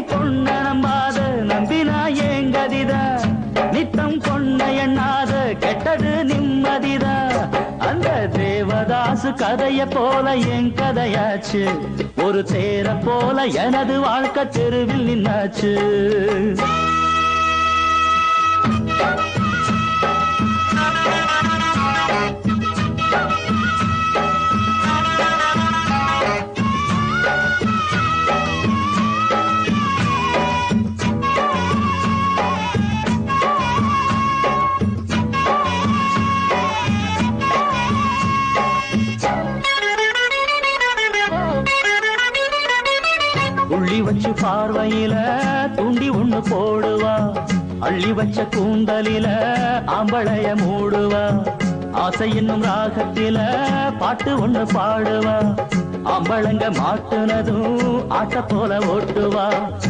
பொண்ண நம்பாத நம்பினா ஏங்கதிதா நித்தம் பொண்ண எண்ணாத கெட்டது நிம்மதிதா அந்த தேவதாசு கதைய போல என் கதையாச்சு ஒரு தேர போல எனது வாழ்க்கை தெருவில் நின்னாச்சு உள்ளி வச்சு பார்வையில தூண்டி ஒண்ணு போடுவா அள்ளி வச்ச கூந்தலில ஆம்பளைய மூடுவா ஆசை என்னும் ராகத்தில பாட்டு ஒண்ணு பாடுவா ஆம்பளங்க மாட்டுனதும் ஆட்ட போல ஓட்டுவா